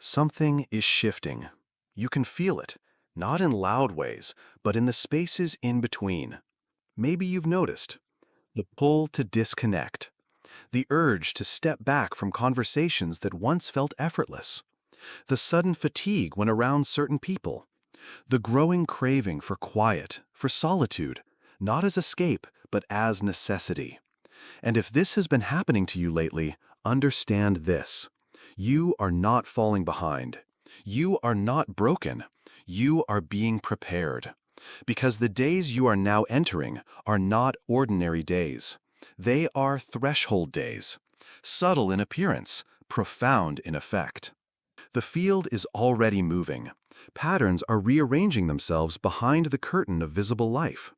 Something is shifting. You can feel it, not in loud ways, but in the spaces in between. Maybe you've noticed the pull to disconnect, the urge to step back from conversations that once felt effortless, the sudden fatigue when around certain people, the growing craving for quiet, for solitude, not as escape, but as necessity. And if this has been happening to you lately, understand this. You are not falling behind. You are not broken. You are being prepared. Because the days you are now entering are not ordinary days. They are threshold days, subtle in appearance, profound in effect. The field is already moving. Patterns are rearranging themselves behind the curtain of visible life.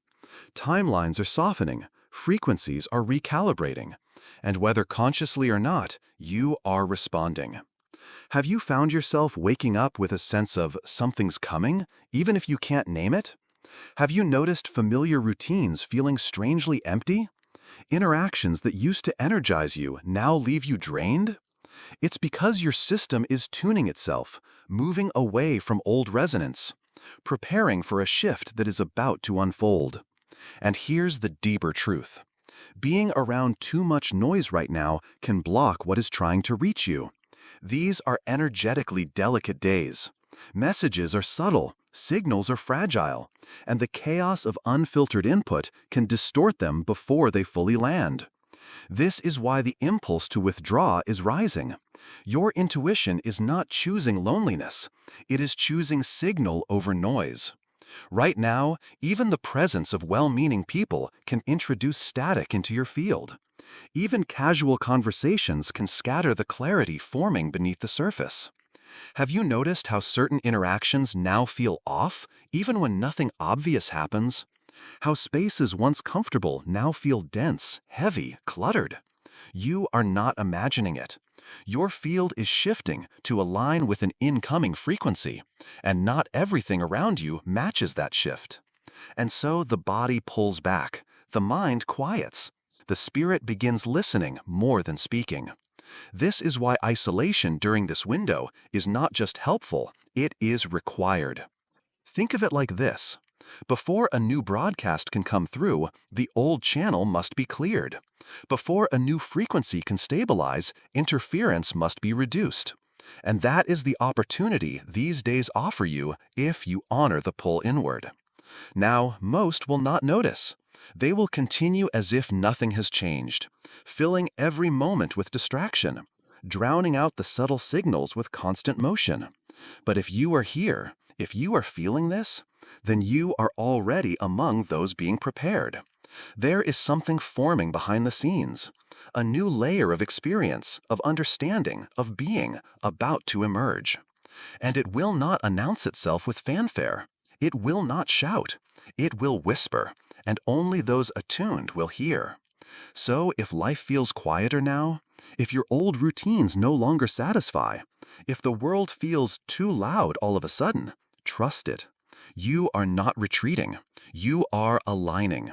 Timelines are softening, frequencies are recalibrating, and whether consciously or not, you are responding. Have you found yourself waking up with a sense of something's coming, even if you can't name it? Have you noticed familiar routines feeling strangely empty? Interactions that used to energize you now leave you drained? It's because your system is tuning itself, moving away from old resonance, preparing for a shift that is about to unfold. And here's the deeper truth. Being around too much noise right now can block what is trying to reach you. These are energetically delicate days. Messages are subtle, signals are fragile, and the chaos of unfiltered input can distort them before they fully land. This is why the impulse to withdraw is rising. Your intuition is not choosing loneliness. It is choosing signal over noise. Right now, even the presence of well-meaning people can introduce static into your field. Even casual conversations can scatter the clarity forming beneath the surface. Have you noticed how certain interactions now feel off, even when nothing obvious happens? How spaces once comfortable now feel dense, heavy, cluttered? You are not imagining it. Your field is shifting to align with an incoming frequency, and not everything around you matches that shift. And so the body pulls back, the mind quiets, the spirit begins listening more than speaking. This is why isolation during this window is not just helpful, it is required. Think of it like this. Before a new broadcast can come through, the old channel must be cleared. Before a new frequency can stabilize, interference must be reduced. And that is the opportunity these days offer you if you honor the pull inward. Now, most will not notice. They will continue as if nothing has changed, filling every moment with distraction, drowning out the subtle signals with constant motion. But if you are here, if you are feeling this, then you are already among those being prepared. There is something forming behind the scenes, a new layer of experience, of understanding, of being, about to emerge. And it will not announce itself with fanfare. It will not shout. It will whisper, and only those attuned will hear. So if life feels quieter now, if your old routines no longer satisfy, if the world feels too loud all of a sudden, trust it. You are not retreating. You are aligning.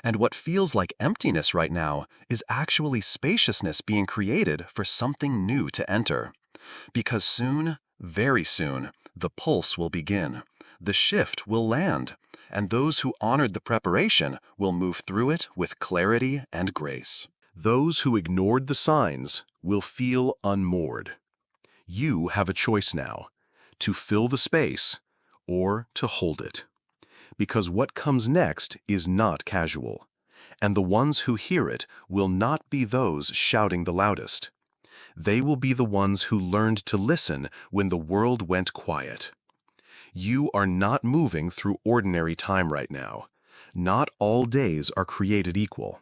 And what feels like emptiness right now is actually spaciousness being created for something new to enter. Because soon, very soon, the pulse will begin. The shift will land. And those who honored the preparation will move through it with clarity and grace. Those who ignored the signs will feel unmoored. You have a choice now, to fill the space or to hold it. Because what comes next is not casual, and the ones who hear it will not be those shouting the loudest. They will be the ones who learned to listen when the world went quiet. You are not moving through ordinary time right now. Not all days are created equal.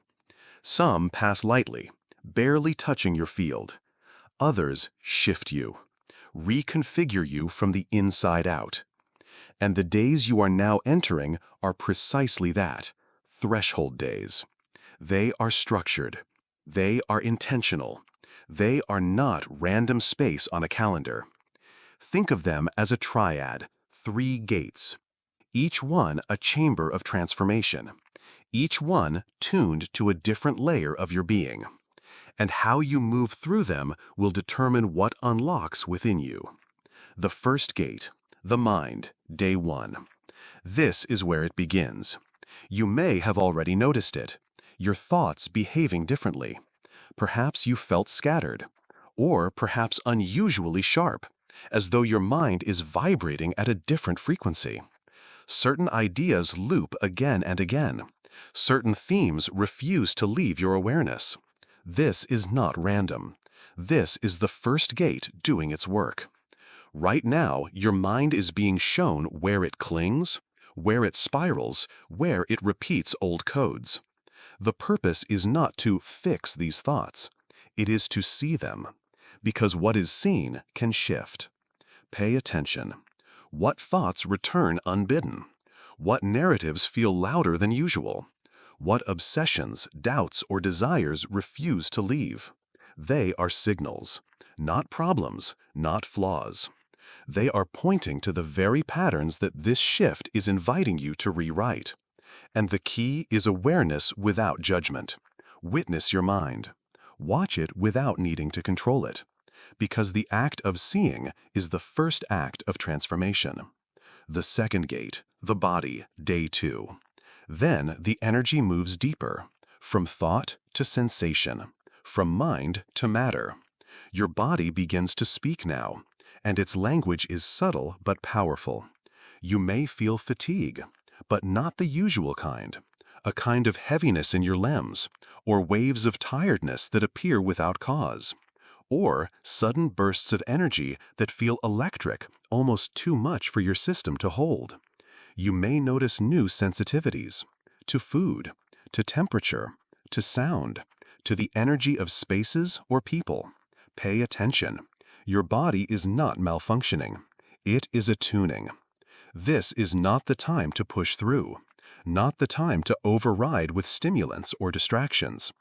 Some pass lightly, barely touching your field. Others shift you, reconfigure you from the inside out. And the days you are now entering are precisely that, threshold days. They are structured. They are intentional. They are not random space on a calendar. Think of them as a triad, 3 gates. Each one a chamber of transformation. Each one tuned to a different layer of your being. And how you move through them will determine what unlocks within you. The first gate, the mind, day 1. This is where it begins. You may have already noticed it. Your thoughts behaving differently. Perhaps you felt scattered, or perhaps unusually sharp, as though your mind is vibrating at a different frequency. Certain ideas loop again and again. Certain themes refuse to leave your awareness. This is not random. This is the first gate doing its work. Right now, your mind is being shown where it clings, where it spirals, where it repeats old codes. The purpose is not to fix these thoughts. It is to see them, because what is seen can shift. Pay attention. What thoughts return unbidden? What narratives feel louder than usual? What obsessions, doubts, or desires refuse to leave? They are signals, not problems, not flaws. They are pointing to the very patterns that this shift is inviting you to rewrite. And the key is awareness without judgment. Witness your mind. Watch it without needing to control it. Because the act of seeing is the first act of transformation. The second gate, the body, day 2. Then the energy moves deeper, from thought to sensation, from mind to matter. Your body begins to speak now, and its language is subtle but powerful. You may feel fatigue, but not the usual kind, a kind of heaviness in your limbs, or waves of tiredness that appear without cause, or sudden bursts of energy that feel electric, almost too much for your system to hold. You may notice new sensitivities to food, to temperature, to sound, to the energy of spaces or people. Pay attention. Your body is not malfunctioning. It is attuning. This is not the time to push through, not the time to override with stimulants or distractions.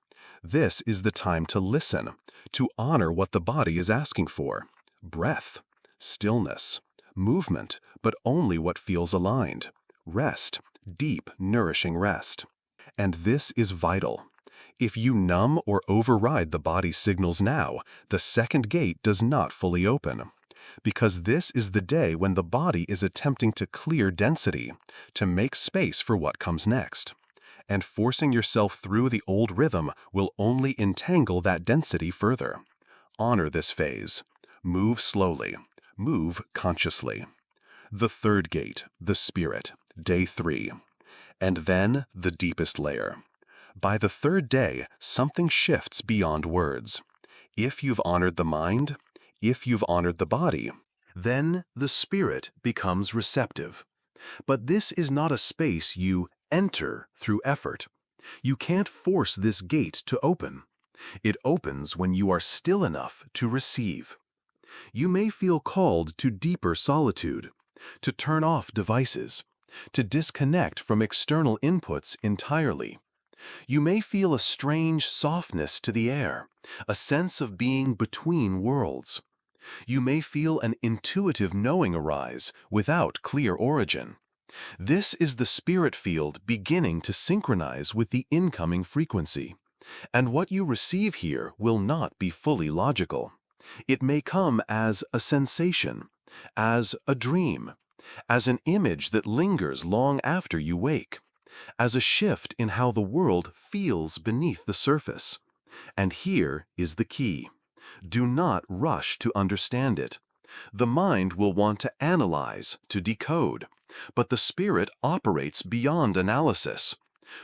This is the time to listen, to honor what the body is asking for. Breath, stillness, movement, but only what feels aligned. Rest, deep, nourishing rest. And this is vital. If you numb or override the body's signals now, the second gate does not fully open. Because this is the day when the body is attempting to clear density, to make space for what comes next. And forcing yourself through the old rhythm will only entangle that density further. Honor this phase. Move slowly. Move consciously. The third gate, the spirit, day 3. And then the deepest layer. By the third day, something shifts beyond words. If you've honored the mind, if you've honored the body, then the spirit becomes receptive. But this is not a space you enter through effort. You can't force this gate to open. It opens when you are still enough to receive. You may feel called to deeper solitude, to turn off devices, to disconnect from external inputs entirely. You may feel a strange softness to the air, a sense of being between worlds. You may feel an intuitive knowing arise without clear origin. This is the spirit field beginning to synchronize with the incoming frequency. And what you receive here will not be fully logical. It may come as a sensation, as a dream, as an image that lingers long after you wake, as a shift in how the world feels beneath the surface. And here is the key. Do not rush to understand it. The mind will want to analyze, to decode, but the spirit operates beyond analysis.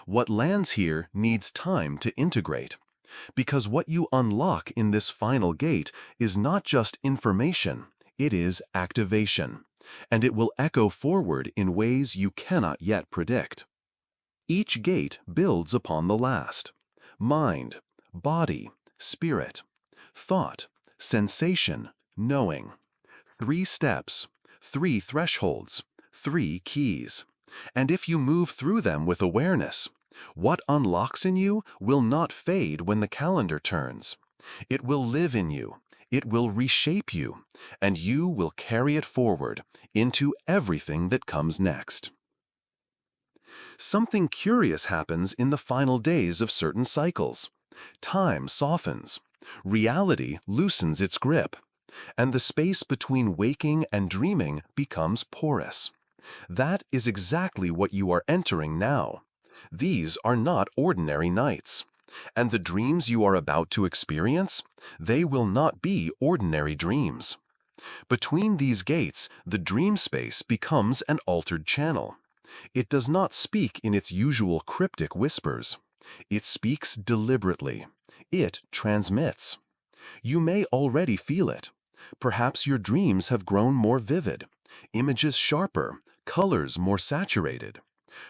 What lands here needs time to integrate, because what you unlock in this final gate is not just information, it is activation, and it will echo forward in ways you cannot yet predict. Each gate builds upon the last. Mind, body, spirit, thought, sensation, knowing. 3 steps, 3 thresholds, 3 keys. And if you move through them with awareness, what unlocks in you will not fade when the calendar turns. It will live in you, it will reshape you, and you will carry it forward into everything that comes next. Something curious happens in the final days of certain cycles. Time softens. Reality loosens its grip. and the space between waking and dreaming becomes porous. That is exactly what you are entering now. These are not ordinary nights. And the dreams you are about to experience, they will not be ordinary dreams. Between these gates, the dream space becomes an altered channel. It does not speak in its usual cryptic whispers. It speaks deliberately. It transmits. You may already feel it. Perhaps your dreams have grown more vivid, images sharper, colors more saturated.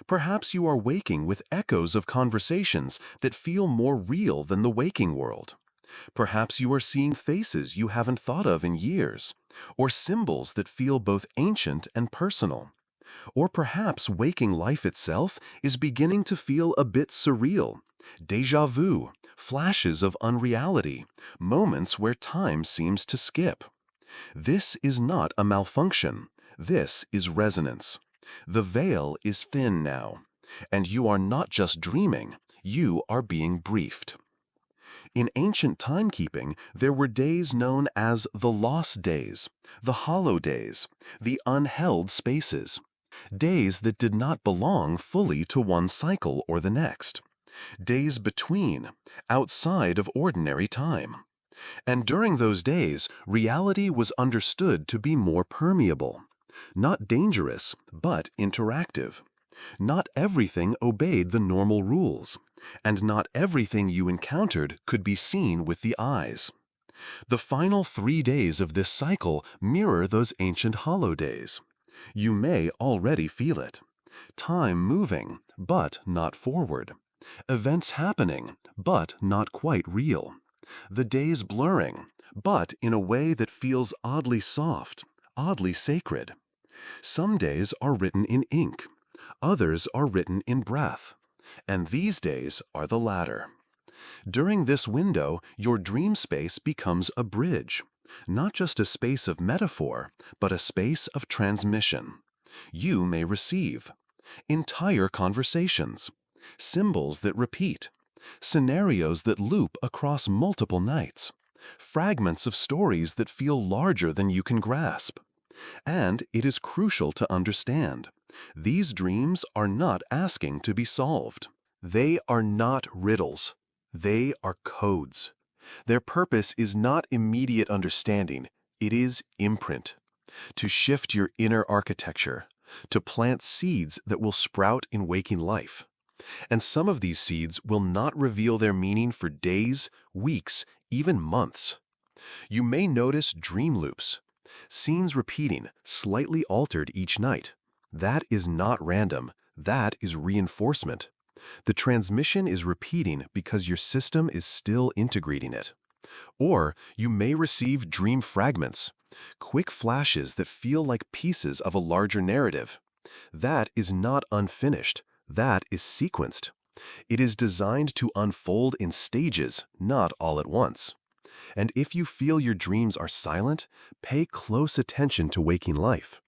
Perhaps you are waking with echoes of conversations that feel more real than the waking world. Perhaps you are seeing faces you haven't thought of in years, or symbols that feel both ancient and personal. Or perhaps waking life itself is beginning to feel a bit surreal. Déjà vu, flashes of unreality, moments where time seems to skip. This is not a malfunction. This is resonance. The veil is thin now, and you are not just dreaming, you are being briefed. In ancient timekeeping, there were days known as the lost days, the hollow days, the unheld spaces, days that did not belong fully to one cycle or the next, days between, outside of ordinary time. And during those days, reality was understood to be more permeable, not dangerous, but interactive. Not everything obeyed the normal rules, and not everything you encountered could be seen with the eyes. The final 3 days of this cycle mirror those ancient hollow days. You may already feel it. Time moving, but not forward. Events happening, but not quite real. The days blurring, but in a way that feels oddly soft, oddly sacred. Some days are written in ink. Others are written in breath. And these days are the latter. During this window, your dream space becomes a bridge, not just a space of metaphor, but a space of transmission. You may receive entire conversations, symbols that repeat, scenarios that loop across multiple nights, fragments of stories that feel larger than you can grasp. And it is crucial to understand, these dreams are not asking to be solved. They are not riddles. They are codes. Their purpose is not immediate understanding. It is imprint. To shift your inner architecture, to plant seeds that will sprout in waking life. And some of these seeds will not reveal their meaning for days, weeks, even months. You may notice dream loops, scenes repeating, slightly altered each night. That is not random. That is reinforcement. The transmission is repeating because your system is still integrating it. Or you may receive dream fragments, quick flashes that feel like pieces of a larger narrative. That is not unfinished. That is sequenced. It is designed to unfold in stages, not all at once. And if you feel your dreams are silent, pay close attention to waking life.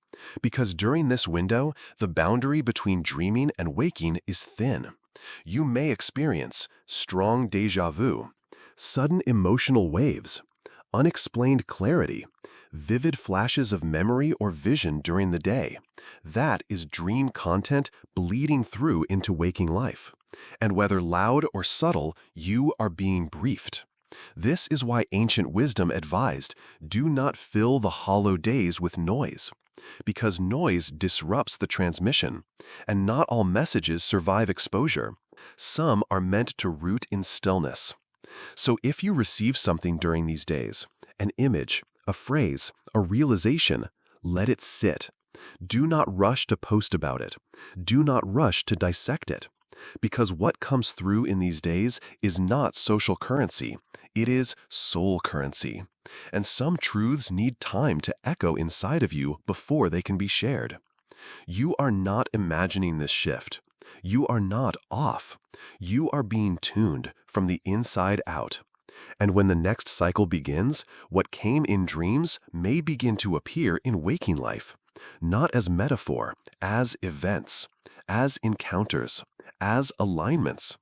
Because during this window, the boundary between dreaming and waking is thin. You may experience strong déjà vu, sudden emotional waves, unexplained clarity, vivid flashes of memory or vision during the day. That is dream content bleeding through into waking life. And whether loud or subtle, you are being briefed. This is why ancient wisdom advised, do not fill the hollow days with noise. Because noise disrupts the transmission, and not all messages survive exposure. Some are meant to root in stillness. So if you receive something during these days, an image, a phrase, a realization, let it sit. Do not rush to post about it. Do not rush to dissect it. Because what comes through in these days is not social currency. It is soul currency. And some truths need time to echo inside of you before they can be shared. You are not imagining this shift. You are not off. You are being tuned from the inside out. And when the next cycle begins, what came in dreams may begin to appear in waking life, not as metaphor, as events, as encounters, as alignments.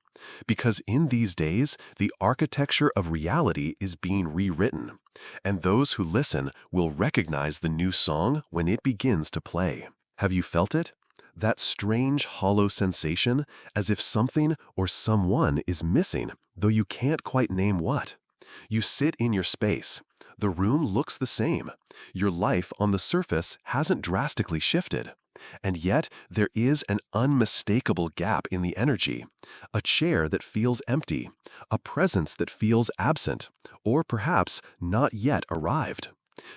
Because in these days, the architecture of reality is being rewritten, and those who listen will recognize the new song when it begins to play. Have you felt it? That strange, hollow sensation, as if something or someone is missing, though you can't quite name what. You sit in your space. The room looks the same. Your life on the surface hasn't drastically shifted. And yet, there is an unmistakable gap in the energy, a chair that feels empty, a presence that feels absent, or perhaps not yet arrived.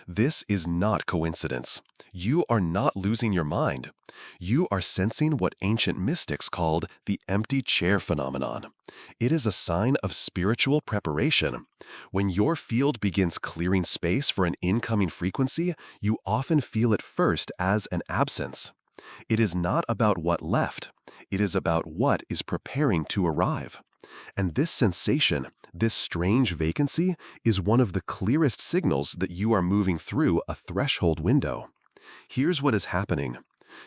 This is not coincidence. You are not losing your mind. You are sensing what ancient mystics called the empty chair phenomenon. It is a sign of spiritual preparation. When your field begins clearing space for an incoming frequency, you often feel it first as an absence. It is not about what left. It is about what is preparing to arrive. And this sensation, this strange vacancy, is one of the clearest signals that you are moving through a threshold window. Here's what is happening.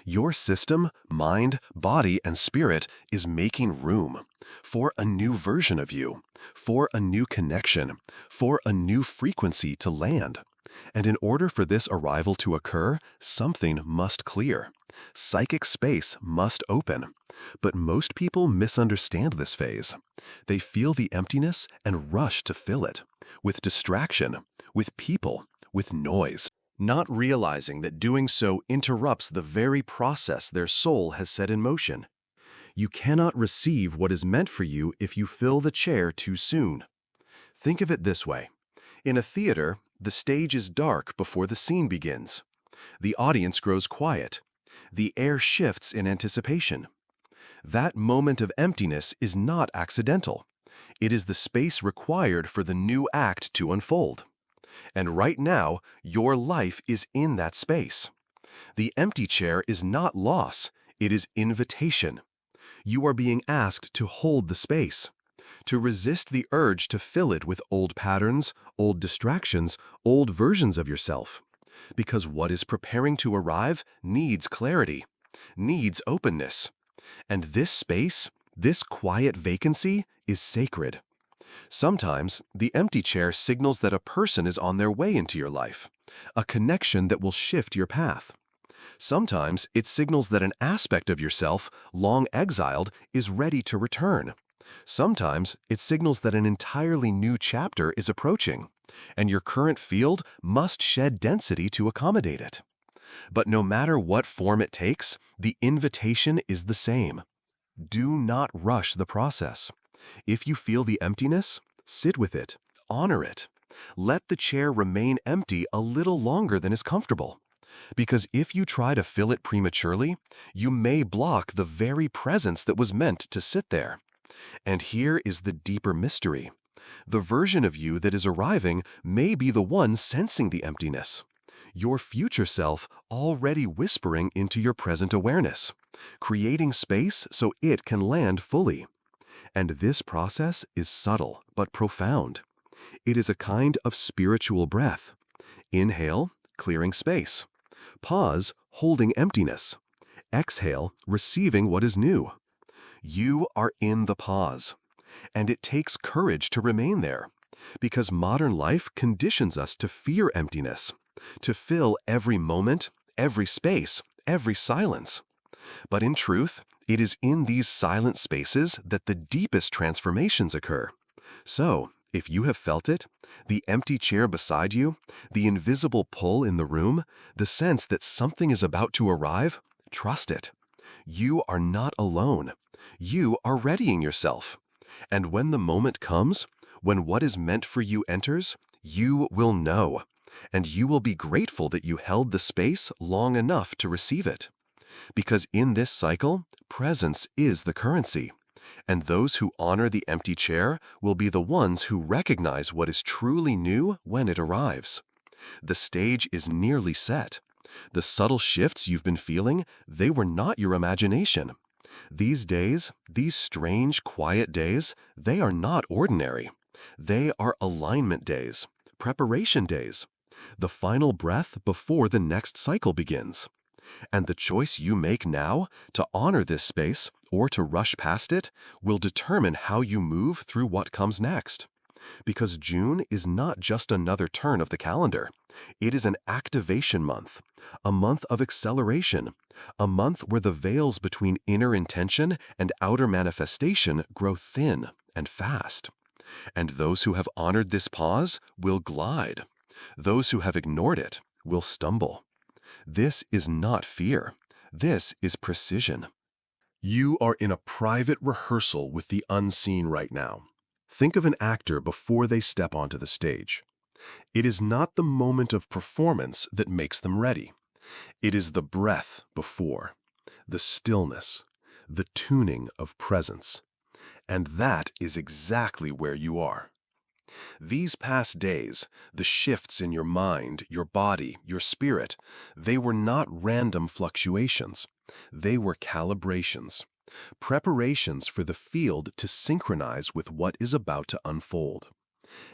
Your system, mind, body, and spirit is making room for a new version of you, for a new connection, for a new frequency to land. And in order for this arrival to occur, something must clear. Psychic space must open. But most people misunderstand this phase. They feel the emptiness and rush to fill it, with distraction, with people, with noise, not realizing that doing so interrupts the very process their soul has set in motion. You cannot receive what is meant for you if you fill the chair too soon. Think of it this way. In a theater, the stage is dark before the scene begins. The audience grows quiet. The air shifts in anticipation. That moment of emptiness is not accidental. It is the space required for the new act to unfold. And right now, your life is in that space. The empty chair is not loss, it is invitation. You are being asked to hold the space, to resist the urge to fill it with old patterns, old distractions, old versions of yourself. Because what is preparing to arrive needs clarity, needs openness. And this space, this quiet vacancy, is sacred. Sometimes, the empty chair signals that a person is on their way into your life, a connection that will shift your path. Sometimes, it signals that an aspect of yourself, long exiled, is ready to return. Sometimes, it signals that an entirely new chapter is approaching, and your current field must shed density to accommodate it. But no matter what form it takes, the invitation is the same. Do not rush the process. If you feel the emptiness, sit with it, honor it. Let the chair remain empty a little longer than is comfortable. Because if you try to fill it prematurely, you may block the very presence that was meant to sit there. And here is the deeper mystery. The version of you that is arriving may be the one sensing the emptiness. Your future self already whispering into your present awareness, creating space so it can land fully. And this process is subtle but profound. It is a kind of spiritual breath. Inhale, clearing space. Pause, holding emptiness. Exhale, receiving what is new. You are in the pause. And it takes courage to remain there, because modern life conditions us to fear emptiness, to fill every moment, every space, every silence. But in truth, it is in these silent spaces that the deepest transformations occur. So, if you have felt it, the empty chair beside you, the invisible pull in the room, the sense that something is about to arrive, trust it. You are not alone. You are readying yourself. And when the moment comes, when what is meant for you enters, you will know. And you will be grateful that you held the space long enough to receive it. Because in this cycle, presence is the currency. And those who honor the empty chair will be the ones who recognize what is truly new when it arrives. The stage is nearly set. The subtle shifts you've been feeling, they were not your imagination. These days, these strange, quiet days, they are not ordinary. They are alignment days, preparation days, the final breath before the next cycle begins. And the choice you make now to honor this space or to rush past it will determine how you move through what comes next. Because June is not just another turn of the calendar. It is an activation month, a month of acceleration, a month where the veils between inner intention and outer manifestation grow thin and fast. And those who have honored this pause will glide. Those who have ignored it will stumble. This is not fear. This is precision. You are in a private rehearsal with the unseen right now. Think of an actor before they step onto the stage. It is not the moment of performance that makes them ready. It is the breath before, the stillness, the tuning of presence. And that is exactly where you are. These past days, the shifts in your mind, your body, your spirit, they were not random fluctuations. They were calibrations, preparations for the field to synchronize with what is about to unfold.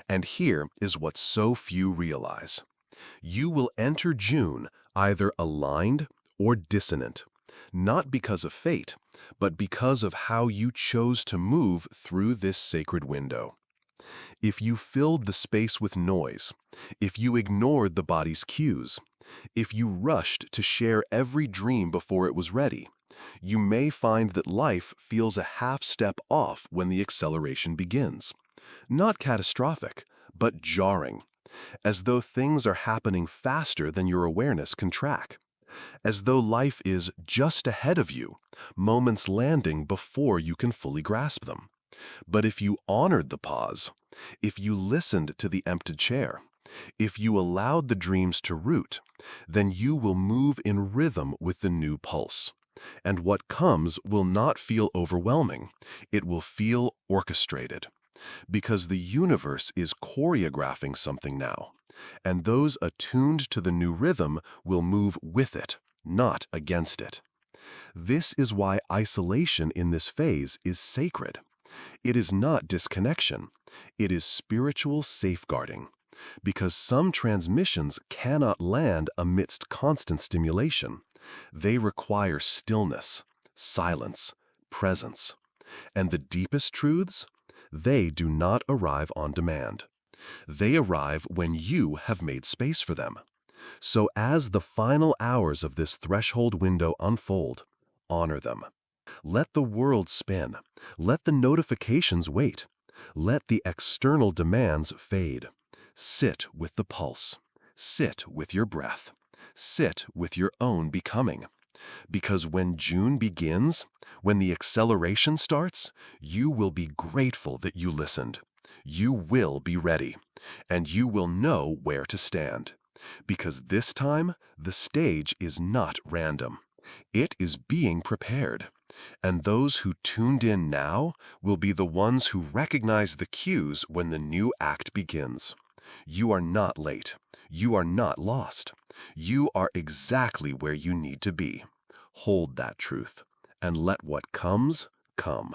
And here is what so few realize. You will enter June either aligned or dissonant, not because of fate, but because of how you chose to move through this sacred window. If you filled the space with noise, if you ignored the body's cues, if you rushed to share every dream before it was ready, you may find that life feels a half step off when the acceleration begins. Not catastrophic, but jarring, as though things are happening faster than your awareness can track, as though life is just ahead of you, moments landing before you can fully grasp them. But if you honored the pause, if you listened to the empty chair, if you allowed the dreams to root, then you will move in rhythm with the new pulse. And what comes will not feel overwhelming. It will feel orchestrated. Because the universe is choreographing something now. And those attuned to the new rhythm will move with it, not against it. This is why isolation in this phase is sacred. It is not disconnection. It is spiritual safeguarding. Because some transmissions cannot land amidst constant stimulation. They require stillness, silence, presence. And the deepest truths? They do not arrive on demand. They arrive when you have made space for them. So as the final hours of this threshold window unfold, honor them. Let the world spin. Let the notifications wait. Let the external demands fade. Sit with the pulse. Sit with your breath. Sit with your own becoming. Because when June begins, when the acceleration starts, you will be grateful that you listened. You will be ready, and you will know where to stand. Because this time, the stage is not random. It is being prepared. And those who tuned in now will be the ones who recognize the cues when the new act begins. You are not late. You are not lost. You are exactly where you need to be. Hold that truth, and let what comes, come.